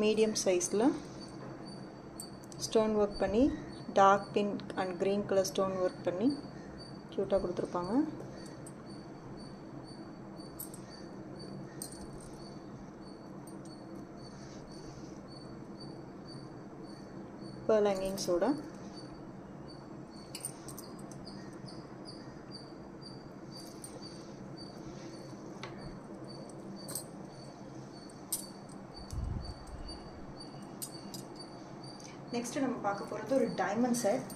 Medium சைஸில் stone work பண்ணி dark pink and green colour stone work பண்ணி க்யூட்டாக கொடுத்துருப்பாங்க. pearl hangingஸோட நெக்ஸ்ட்டு நம்ம பார்க்க போகிறது ஒரு டைமண்ட் செட்.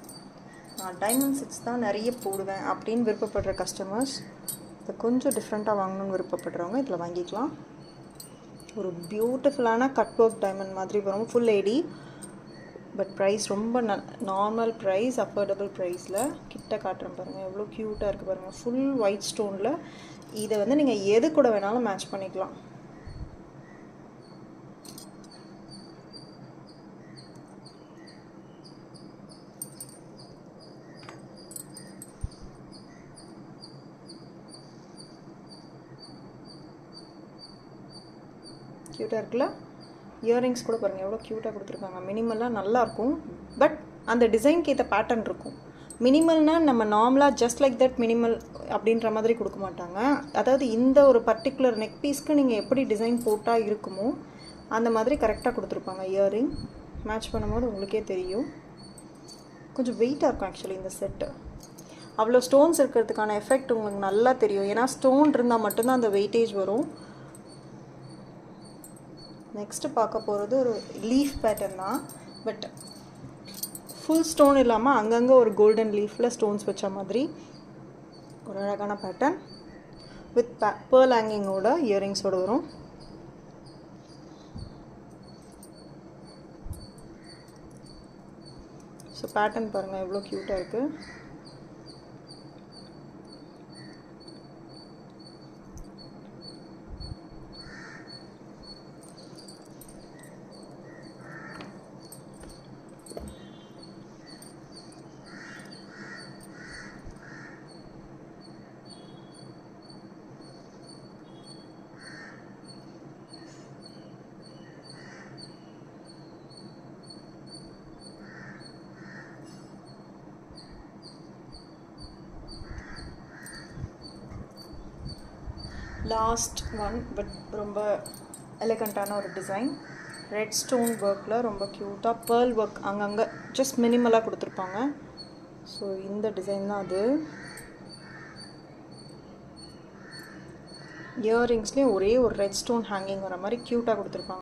நான் டைமண்ட் செட்ஸ் தான் நிறைய போடுவேன் அப்படின்னு விருப்பப்படுற கஸ்டமர்ஸ் இதை கொஞ்சம் டிஃப்ரெண்ட்டாக வாங்கணும்னு விருப்பப்படுறவங்க இதில் வாங்கிக்கலாம். ஒரு பியூட்டிஃபுல்லான கட் ஒர்க் டைமண்ட் மாதிரி வரும், ஃபுல் ஏடி. பட் ப்ரைஸ் ரொம்ப நார்மல் ப்ரைஸ், அஃபோர்டபுள் ப்ரைஸில். கிட்ட காட்டுறேன் பாருங்கள், எவ்வளோ க்யூட்டாக இருக்குது பாருங்கள். ஃபுல் ஒயிட் ஸ்டோனில் இதை வந்து நீங்கள் எது கூட வேணாலும் மேட்ச் பண்ணிக்கலாம். க்யூட்டாக இருக்குல்ல? இயரிங்ஸ் கூட பாருங்கள் எவ்வளோ க்யூட்டாக கொடுத்துருக்காங்க. மினிமலாக நல்லாயிருக்கும், பட் அந்த டிசைனுக்கு ஏற்ற பேட்டர்ன் இருக்கும். மினிமல்னால் நம்ம நார்மலாக ஜஸ்ட் லைக் தட் மினிமல் அப்படின்ற மாதிரி கொடுக்க மாட்டாங்க. அதாவது இந்த ஒரு பர்டிகுலர் நெக் பீஸ்க்கு நீங்கள் எப்படி டிசைன் போட்டால் இருக்குமோ அந்த மாதிரி கரெக்டாக கொடுத்துருப்பாங்க. இயரிங் மேட்ச் பண்ணும்போது உங்களுக்கே தெரியும். கொஞ்சம் வெயிட்டாக இருக்கும் ஆக்சுவலி இந்த செட்டு. அவ்வளோ ஸ்டோன்ஸ் இருக்கிறதுக்கான எஃபெக்ட் உங்களுக்கு நல்லா தெரியும், ஏன்னா ஸ்டோன் இருந்தால் மட்டும்தான் அந்த வெயிட்டேஜ் வரும். நெக்ஸ்ட்டு பார்க்க போகிறது ஒரு லீஃப் பேட்டர்ன் தான், பட் ஃபுல் ஸ்டோன் இல்லாமல் அங்கங்கே ஒரு கோல்டன் லீஃபில் ஸ்டோன்ஸ் வச்ச மாதிரி ஒரு அழகான பேட்டர்ன் வித் பேர்ல் ஹேங்கிங்கோட இயரிங்ஸோடு வரும். ஸோ பேட்டர்ன் பாருங்கள் எவ்வளோ க்யூட்டாக இருக்குது. லாஸ்ட் ஒன், பட் ரொம்ப எலிகண்ட்டான ஒரு டிசைன். ரெட் ஸ்டோன் ஒர்க்கில் ரொம்ப க்யூட்டாக பேர்ல் ஒர்க் அங்கங்கே ஜஸ்ட் மினிமலாக கொடுத்துருப்பாங்க. ஸோ இந்த டிசைன் தான் அது. இயரிங்ஸ்லேயும் ஒரே ஒரு ரெட் ஸ்டோன் ஹேங்கிங் வர மாதிரி க்யூட்டாக கொடுத்துருப்பாங்க.